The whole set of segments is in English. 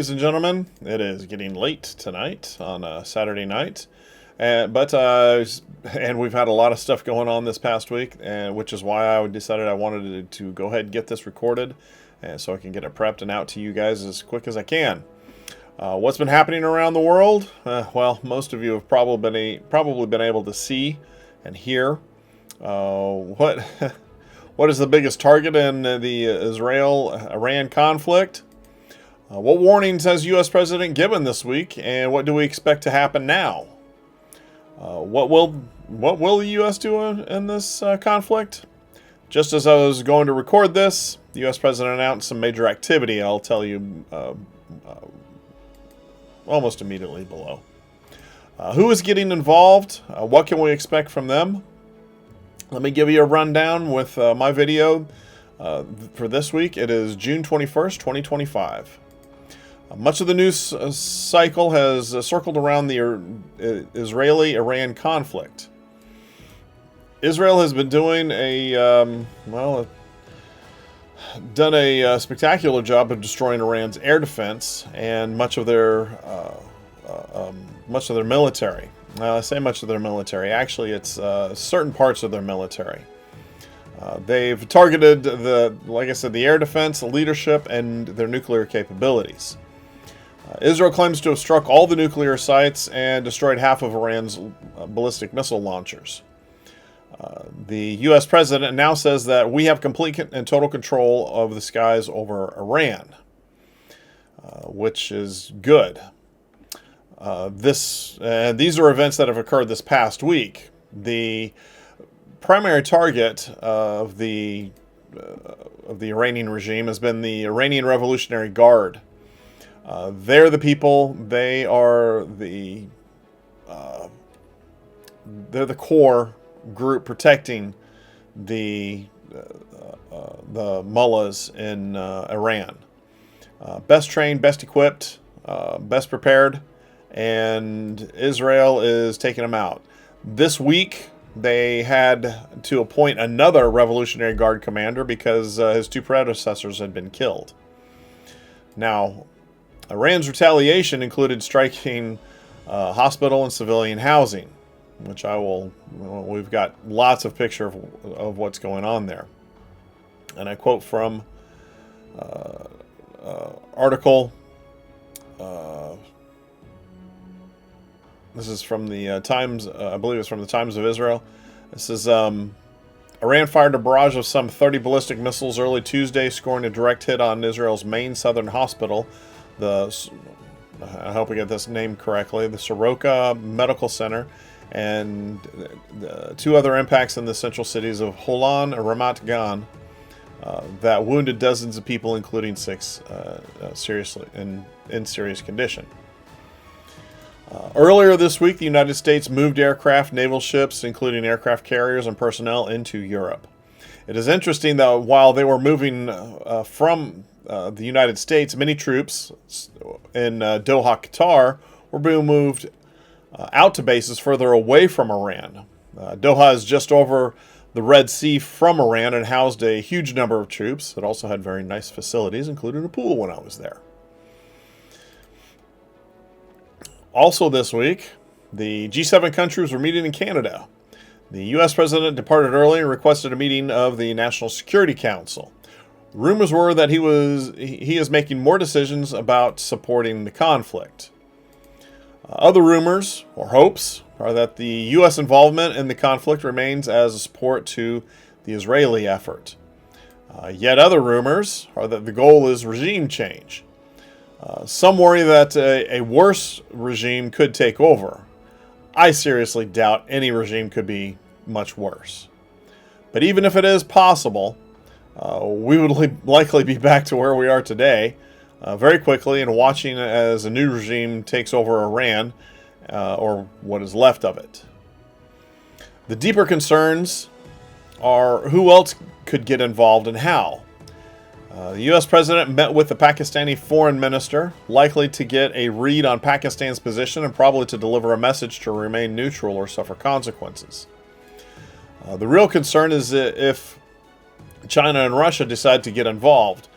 ladies and gentlemen. It is getting late tonight on a Saturday night, and we've had a lot of stuff going on this past week, and which is why I decided I wanted to go ahead and get this recorded, and so I can get it prepped and out to you guys as quick as I can. What's been happening around the world? Well, most of you have probably been able to see and hear what is the biggest target in the Israel-Iran conflict. What warnings has U.S. President given this week, and what do we expect to happen now? What will the U.S. do in this conflict? Just as I was going to record this, the U.S. President announced some major activity. I'll tell you almost immediately below. Who is getting involved? What can we expect from them? Let me give you a rundown with my video for this week. It is June 21st, 2025. Much of the news cycle has circled around the Israeli-Iran conflict. Israel has been doing a spectacular job of destroying Iran's air defense and much of their military. Now, I say much of their military. Actually, it's certain parts of their military. They've targeted like I said, the air defense, the leadership, and their nuclear capabilities. Israel claims to have struck all the nuclear sites and destroyed half of Iran's ballistic missile launchers. The U.S. president now says that we have complete and total control of the skies over Iran, which is good. These are events that have occurred this past week. The primary target of the Iranian regime has been the Iranian Revolutionary Guard. They're the people. They are they're the core group protecting the mullahs in Iran. Best trained, best equipped, best prepared, and Israel is taking them out. This week, they had to appoint another Revolutionary Guard commander because his two predecessors had been killed. Now, Iran's retaliation included striking hospital and civilian housing, which we've got lots of picture of what's going on there. And I quote from article. This is from the Times, I believe it's from the Times of Israel. This says, Iran fired a barrage of some 30 ballistic missiles early Tuesday, scoring a direct hit on Israel's main southern hospital, I hope I get this name correctly, the Soroka Medical Center, and the two other impacts in the central cities of Holon and Ramat Gan that wounded dozens of people, including 6 seriously in serious condition. Earlier this week, the United States moved aircraft, naval ships, including aircraft carriers and personnel, into Europe. It is interesting that while they were moving from the United States, many troops in Doha, Qatar, were being moved out to bases further away from Iran. Doha is just over the Red Sea from Iran and housed a huge number of troops. It also had very nice facilities, including a pool when I was there. Also this week, the G7 countries were meeting in Canada. The U.S. president departed early and requested a meeting of the National Security Council. Rumors were that he is making more decisions about supporting the conflict. Other rumors, or hopes, are that the U.S. involvement in the conflict remains as a support to the Israeli effort. Yet other rumors are that the goal is regime change. Some worry that a worse regime could take over. I seriously doubt any regime could be much worse. But even if it is possible, we would likely be back to where we are today very quickly and watching as a new regime takes over Iran, or what is left of it. The deeper concerns are who else could get involved and how. The U.S. president met with the Pakistani foreign minister, likely to get a read on Pakistan's position and probably to deliver a message to remain neutral or suffer consequences. The real concern is if China and Russia decide to get involved.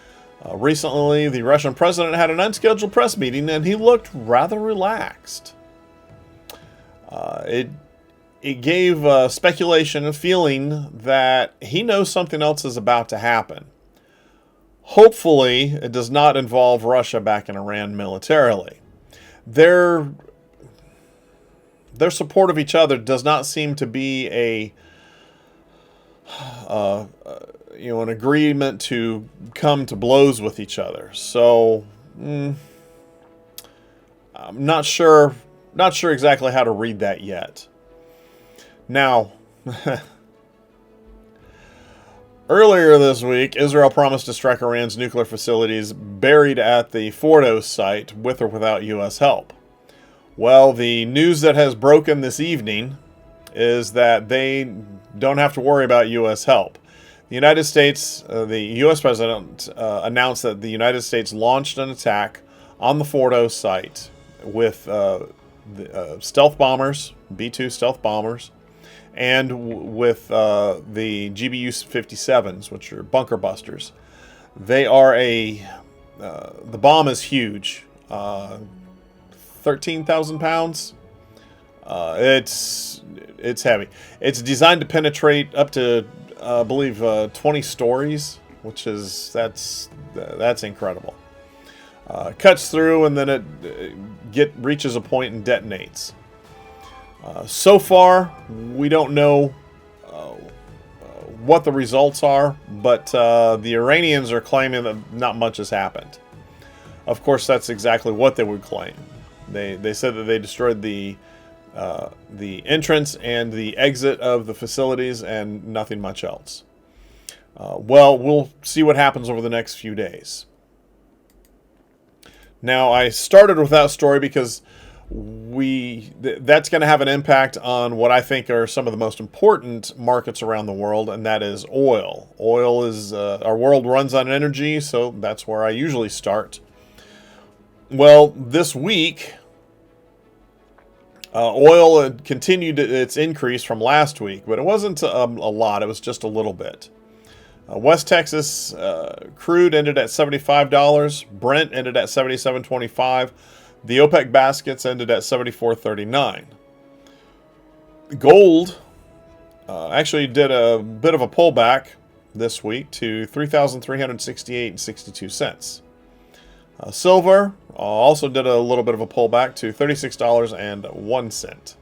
Recently, the Russian president had an unscheduled press meeting, and he looked rather relaxed. It gave speculation a feeling that he knows something else is about to happen. Hopefully, it does not involve Russia backing Iran militarily. Their support of each other does not seem to be an agreement to come to blows with each other. So, I'm not sure exactly how to read that yet. Now, earlier this week, Israel promised to strike Iran's nuclear facilities buried at the Fordo site with or without U.S. help. Well, the news that has broken this evening is that they don't have to worry about U.S. help. The United States, the U.S. president announced that the United States launched an attack on the Fordo site with stealth bombers, B-2 stealth bombers, and with the GBU-57s, which are bunker busters. They are the bomb is huge, 13,000 pounds. It's heavy. It's designed to penetrate up to, I believe, 20 stories, which is that's incredible. Cuts through and then it reaches a point and detonates. So far, we don't know what the results are, but the Iranians are claiming that not much has happened. Of course, that's exactly what they would claim. They said that they destroyed the entrance and the exit of the facilities and nothing much else. Well, we'll see what happens over the next few days. Now, I started with that story because that's going to have an impact on what I think are some of the most important markets around the world, and that is oil. Oil is, our world runs on energy, so that's where I usually start. Well, this week, oil continued its increase from last week, but it wasn't a lot. It was just a little bit. West Texas crude ended at $75. Brent ended at $77.25. The OPEC baskets ended at $74.39. Gold actually did a bit of a pullback this week to $3,368.62. Silver also did a little bit of a pullback to $36.01.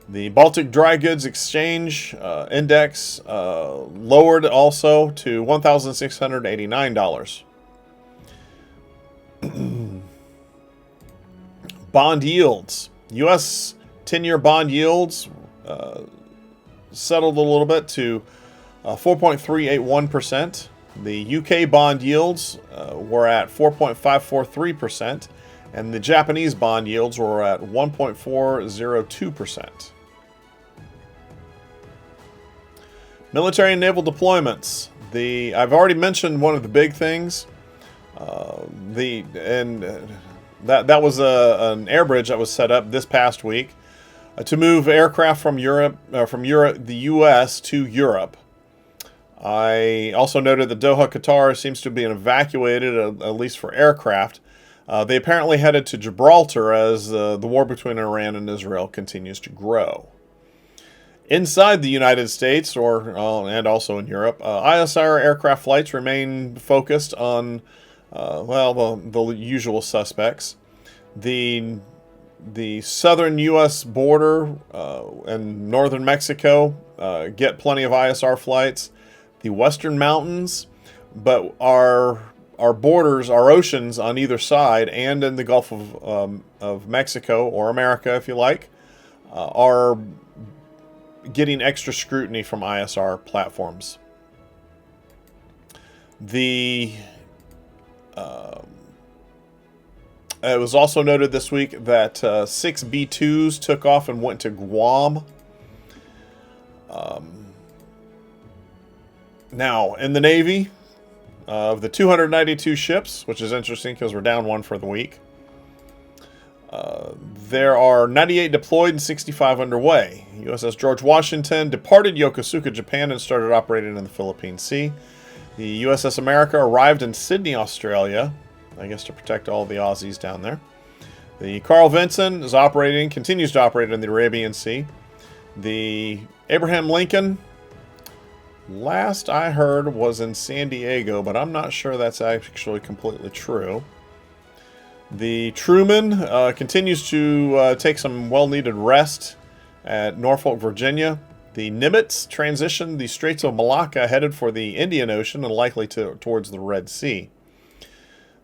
The Baltic Dry Goods Exchange Index lowered also to $1,689. Bond yields. U.S. 10-year bond yields settled a little bit to 4.381%. The UK bond yields were at 4.543%, and the Japanese bond yields were at 1.402%. Military and naval deployments. I've already mentioned one of the big things. That was an air bridge that was set up this past week to move aircraft from the U.S. to Europe. I also noted that Doha, Qatar seems to be evacuated, at least for aircraft. They apparently headed to Gibraltar as the war between Iran and Israel continues to grow. Inside the United States, and also in Europe, ISR aircraft flights remain focused on the usual suspects. The southern U.S. border and northern Mexico get plenty of ISR flights. The western mountains, but our borders, our oceans on either side, and in the Gulf of Mexico, or America if you like, are getting extra scrutiny from ISR platforms. It was also noted this week that 6 B-2s took off and went to Guam. Now, in the Navy, of the 292 ships, which is interesting because we're down one for the week, there are 98 deployed and 65 underway. USS George Washington departed Yokosuka, Japan, and started operating in the Philippine Sea. The USS America arrived in Sydney, Australia, I guess to protect all the Aussies down there. The Carl Vinson continues to operate in the Arabian Sea. The Abraham Lincoln, last I heard, was in San Diego, but I'm not sure that's actually completely true. The Truman continues to take some well-needed rest at Norfolk, Virginia. The Nimitz transitioned the Straits of Malacca, headed for the Indian Ocean and likely towards the Red Sea.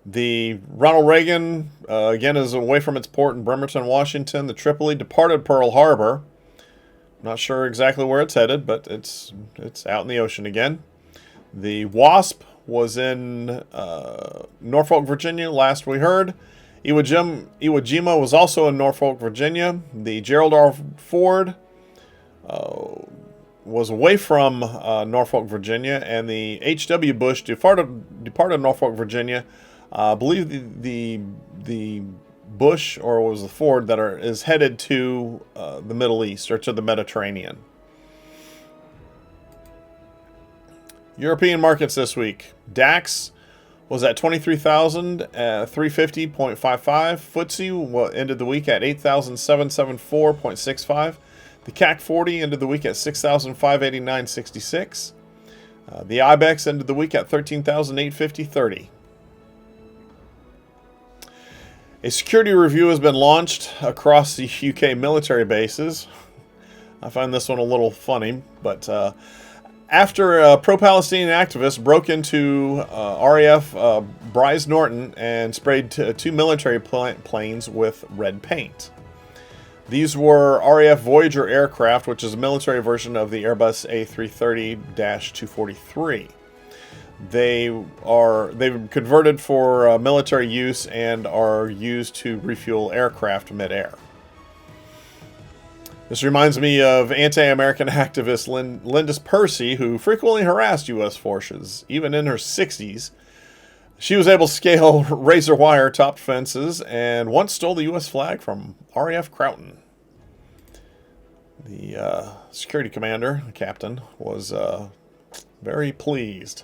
The Ronald Reagan, again, is away from its port in Bremerton, Washington. The Tripoli departed Pearl Harbor. Not sure exactly where it's headed, but it's out in the ocean again. The Wasp was in Norfolk, Virginia, last we heard. Iwo Jima was also in Norfolk, Virginia. The Gerald R. Ford was away from Norfolk, Virginia, and the H.W. Bush departed Norfolk, Virginia. I believe the Bush, or was the Ford, that is headed to the Middle East, or to the Mediterranean. European markets this week. DAX was at 23,350.55. FTSE ended the week at 8,774.65. The CAC 40 ended the week at 6,589.66. The IBEX ended the week at 13,850.30. A security review has been launched across the UK military bases. I find this one a little funny, but after pro-Palestinian activists broke into RAF Brize Norton and sprayed two military planes with red paint. These were RAF Voyager aircraft, which is a military version of the Airbus A330-243. They've converted for military use and are used to refuel aircraft mid-air. This reminds me of anti-American activist Lindis Percy, who frequently harassed U.S. forces, even in her 60s. She was able to scale razor wire topped fences and once stole the U.S. flag from RAF Croton. The security commander, the captain, was very pleased.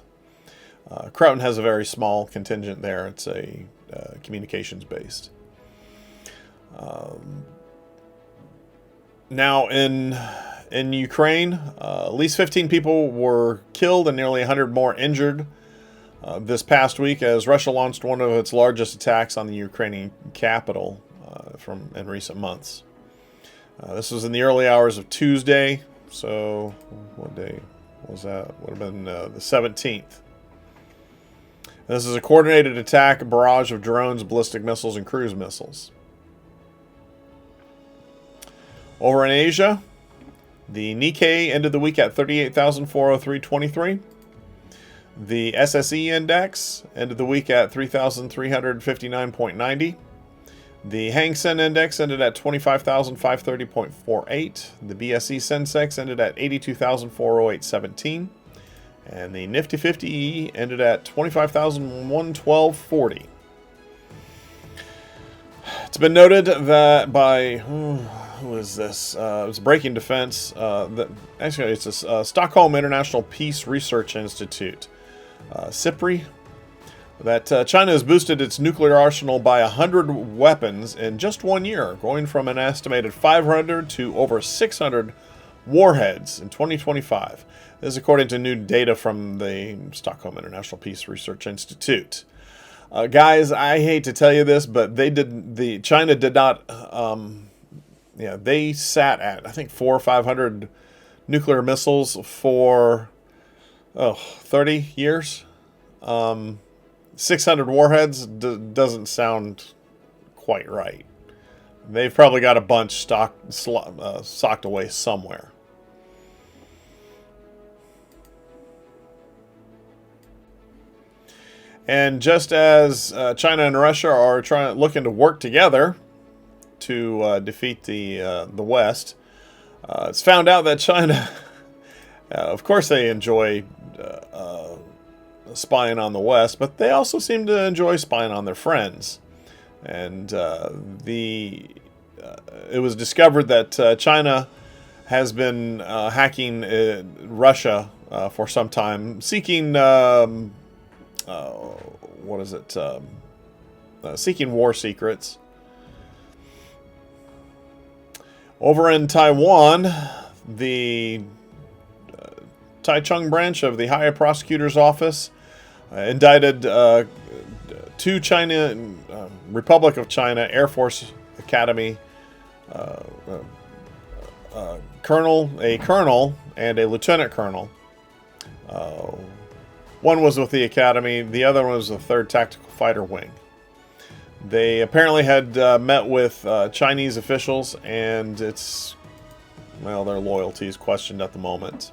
Croton has a very small contingent there. It's a communications-based. Now, in Ukraine, at least 15 people were killed and nearly 100 more injured this past week as Russia launched one of its largest attacks on the Ukrainian capital in recent months. This was in the early hours of Tuesday, so what day was that? Would have been the 17th. This is a coordinated attack, a barrage of drones, ballistic missiles, and cruise missiles. Over in Asia, the Nikkei ended the week at 38,403.23. The SSE index ended the week at 3,359.90. The Hang Seng index ended at 25,530.48. The BSE Sensex ended at 82,408.17. And the Nifty 50 ended at 25,112.40. It's been noted that by... who is this? It was Breaking Defense. Actually, it's a Stockholm International Peace Research Institute, SIPRI, that China has boosted its nuclear arsenal by 100 weapons in just 1 year, going from an estimated 500 to over 600 warheads in 2025. This is according to new data from the Stockholm International Peace Research Institute. Guys, I hate to tell you this, but China did not... they sat at, I think, 400 or 500 nuclear missiles for 30 years. 600 warheads doesn't sound quite right. They've probably got a bunch socked away somewhere. And just as China and Russia are looking to work together to defeat the West, it's found out that China, of course, they enjoy spying on the West, but they also seem to enjoy spying on their friends. And it was discovered that China has been hacking Russia for some time, seeking what is it? Seeking war secrets. Over in Taiwan, the Taichung branch of the High Prosecutor's Office indicted two Republic of China Air Force Academy colonel, and a lieutenant colonel. One was with the academy, the other one was the 3rd Tactical Fighter Wing. They apparently had met with Chinese officials, and their loyalty is questioned at the moment.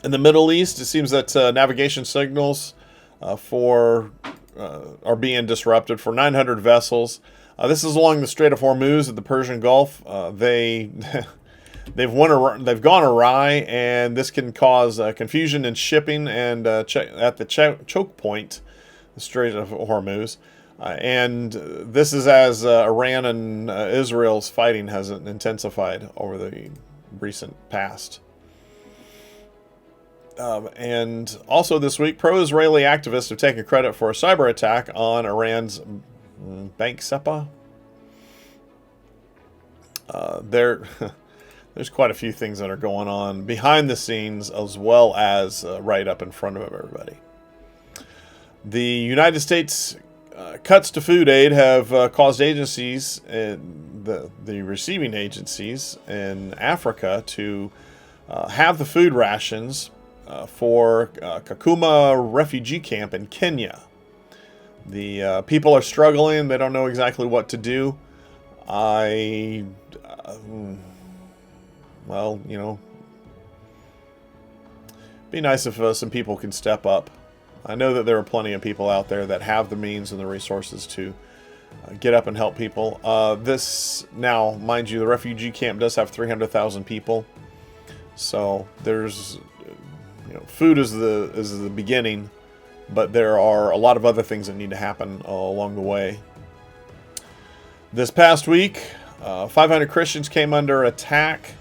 In the Middle East, it seems that navigation signals are being disrupted for 900 vessels. This is along the Strait of Hormuz at the Persian Gulf. They've gone awry, and this can cause confusion in shipping and at the choke point, the Strait of Hormuz. And this is as Iran and Israel's fighting has intensified over the recent past. And also this week, pro-Israeli activists have taken credit for a cyber attack on Iran's Bank SEPA. There's quite a few things that are going on behind the scenes as well as right up in front of everybody. The United States cuts to food aid have caused agencies, the receiving agencies in Africa, to have the food rations for Kakuma refugee camp in Kenya. The people are struggling. They don't know exactly what to do. Be nice if some people can step up. I know that there are plenty of people out there that have the means and the resources to get up and help people. Now, mind you, the refugee camp does have 300,000 people. So there's, food is the beginning, but there are a lot of other things that need to happen along the way. This past week, 500 Christians came under attack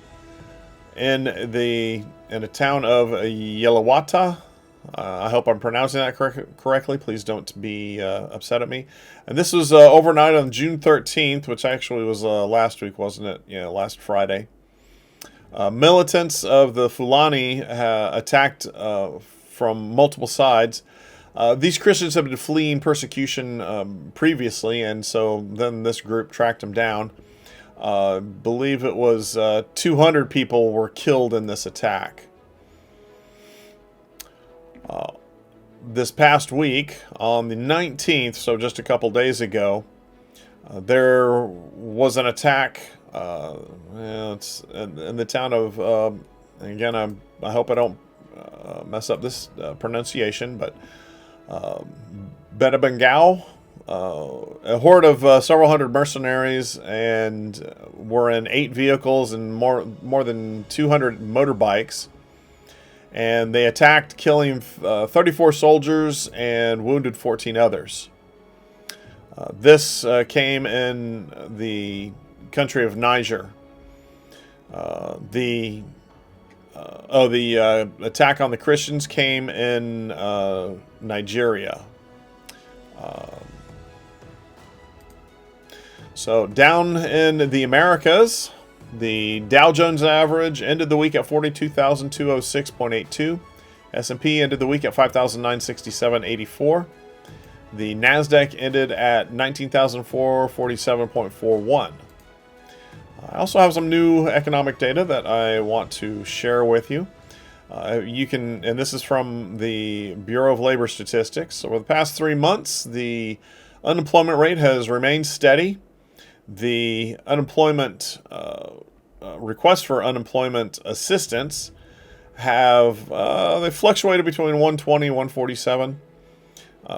in a town of Yelawata. I hope I'm pronouncing that correctly. Please don't be upset at me. And this was overnight on June 13th, which actually was last week, wasn't it? Yeah, last Friday. Militants of the Fulani attacked from multiple sides. These Christians have been fleeing persecution previously, and so then this group tracked them down. I believe it was 200 people were killed in this attack. This past week, on the 19th, so just a couple days ago, there was an attack. It's in the town of, again, I hope I don't mess up this pronunciation, but Benabangao. A horde of several hundred mercenaries and were in 8 vehicles and more than 200 motorbikes. And they attacked, killing 34 soldiers and wounded 14 others. This came in the country of Niger. The attack on the Christians came in Nigeria. So down in the Americas, the Dow Jones average ended the week at 42,206.82. S&P ended the week at 5,967.84. The NASDAQ ended at 19,447.41. I also have some new economic data that I want to share with you. And this is from the Bureau of Labor Statistics. Over the past 3 months, the unemployment rate has remained steady. The unemployment requests for unemployment assistance have they fluctuated between 120 and 147,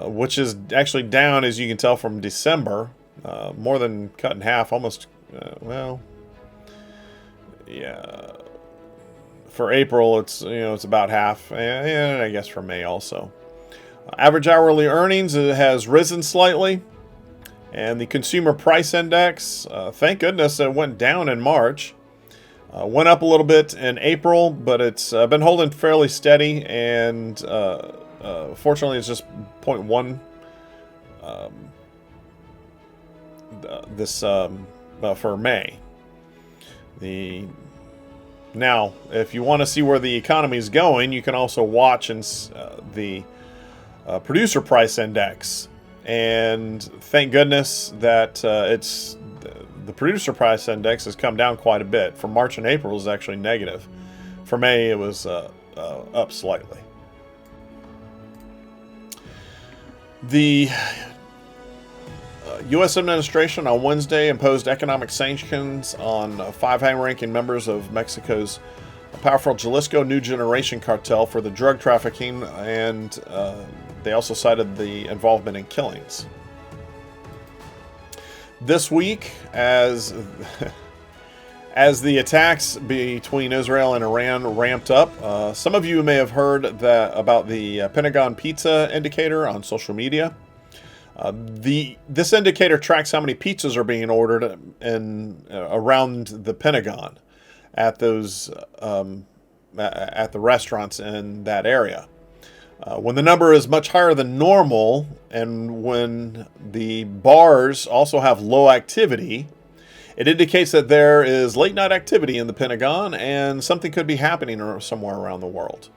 which is actually down, as you can tell, from December, more than cut in half, almost. For April, it's about half, and I guess for May also. Average hourly earnings has risen slightly. And the Consumer Price Index, thank goodness it went down in March. Went up a little bit in April, but it's been holding fairly steady, and fortunately it's just zero point 0.1 for May. Now, if you want to see where the economy is going, you can also watch the producer price index, and thank goodness that the producer price index has come down quite a bit. For March and April, it was actually negative. For May, it was up slightly. The U.S. administration on Wednesday imposed economic sanctions on 5 high-ranking members of Mexico's powerful Jalisco New Generation cartel for the drug trafficking, and they also cited the involvement in killings. This week, as the attacks between Israel and Iran ramped up, some of you may have heard about the Pentagon pizza indicator on social media. This indicator tracks how many pizzas are being ordered around the Pentagon at those at the restaurants in that area. When the number is much higher than normal, and when the bars also have low activity, it indicates that there is late night activity in the Pentagon and something could be happening somewhere around the world.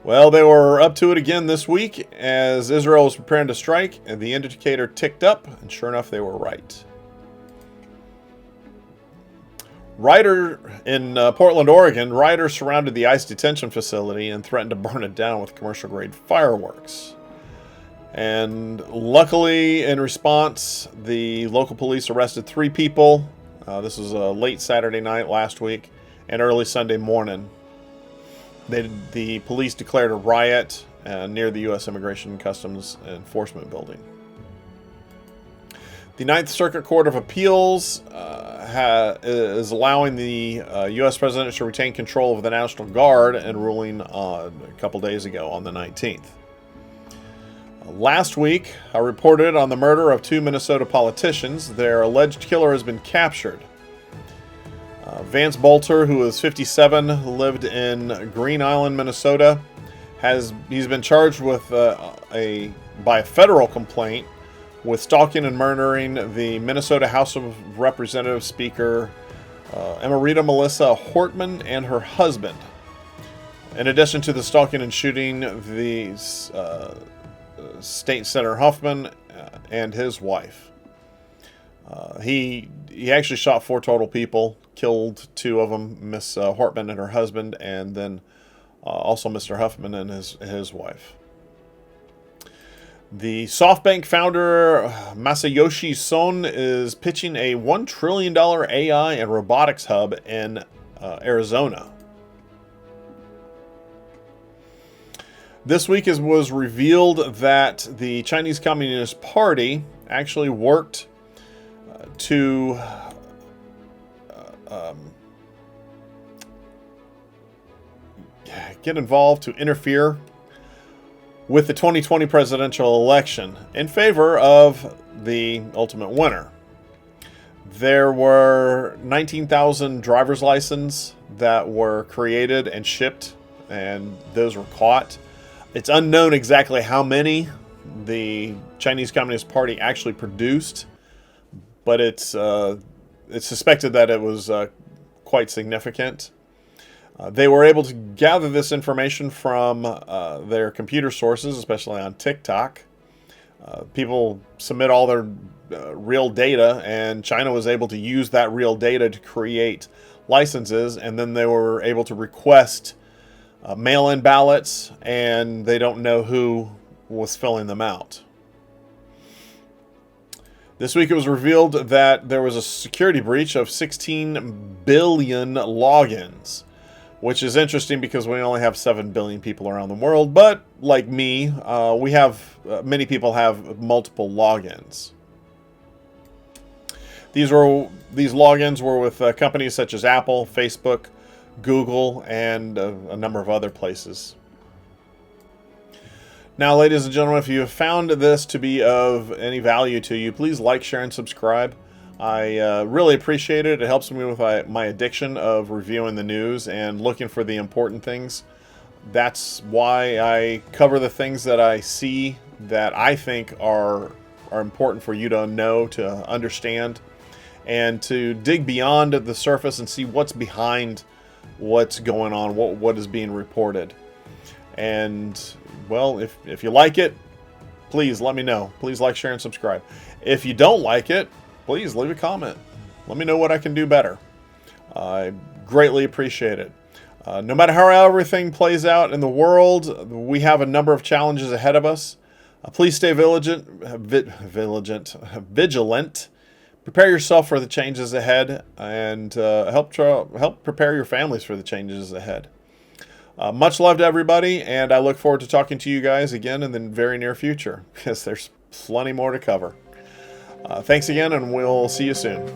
Well, they were up to it again this week as Israel was preparing to strike, and the indicator ticked up, and sure enough, they were right. In Portland, Oregon, rioters surrounded the ICE detention facility and threatened to burn it down with commercial-grade fireworks. And luckily, in response, the local police arrested 3 people. This was late Saturday night last week and early Sunday morning. The police declared a riot near the U.S. Immigration and Customs Enforcement building. The Ninth Circuit Court of Appeals is allowing the U.S. President to retain control of the National Guard, and ruling a couple days ago on the 19th. Last week, I reported on the murder of 2 Minnesota politicians. Their alleged killer has been captured. Vance Bolter, who is 57, lived in Green Island, Minnesota. He's been charged with by a federal complaint with stalking and murdering the Minnesota House of Representatives Speaker Emerita Melissa Hortman and her husband. In addition to the stalking and shooting the State Senator Huffman and his wife. He actually shot 4 total people, killed 2 of them, Miss Hortman and her husband, and then also Mr. Huffman and his wife. The SoftBank founder Masayoshi Son is pitching a $1 trillion AI and robotics hub in Arizona. This week it was revealed that the Chinese Communist Party actually worked to get involved, to interfere with the 2020 presidential election in favor of the ultimate winner. There were 19,000 driver's licenses that were created and shipped, and those were caught. It's unknown exactly how many the Chinese Communist Party actually produced, but it's suspected that it was quite significant. They were able to gather this information from their computer sources, especially on TikTok. People submit all their real data, and China was able to use that real data to create licenses, and then they were able to request mail-in ballots, and they don't know who was filling them out. This week it was revealed that there was a security breach of 16 billion logins, which is interesting because we only have 7 billion people around the world. But like me, many people have multiple logins. These logins were with companies such as Apple, Facebook, Google, and a number of other places. Now, ladies and gentlemen, if you have found this to be of any value to you, please like, share, and subscribe. I really appreciate it. It helps me with my addiction of reviewing the news and looking for the important things. That's why I cover the things that I see that I think are important for you to know, to understand, and to dig beyond the surface and see what's behind what's going on, what is being reported. And, well, if you like it, please let me know. Please like, share, and subscribe. If you don't like it, please leave a comment. Let me know what I can do better. I greatly appreciate it. No matter how everything plays out in the world, we have a number of challenges ahead of us. Please stay vigilant. Prepare yourself for the changes ahead, and help prepare your families for the changes ahead. Much love to everybody, and I look forward to talking to you guys again in the very near future, because there's plenty more to cover. Thanks again, and we'll see you soon.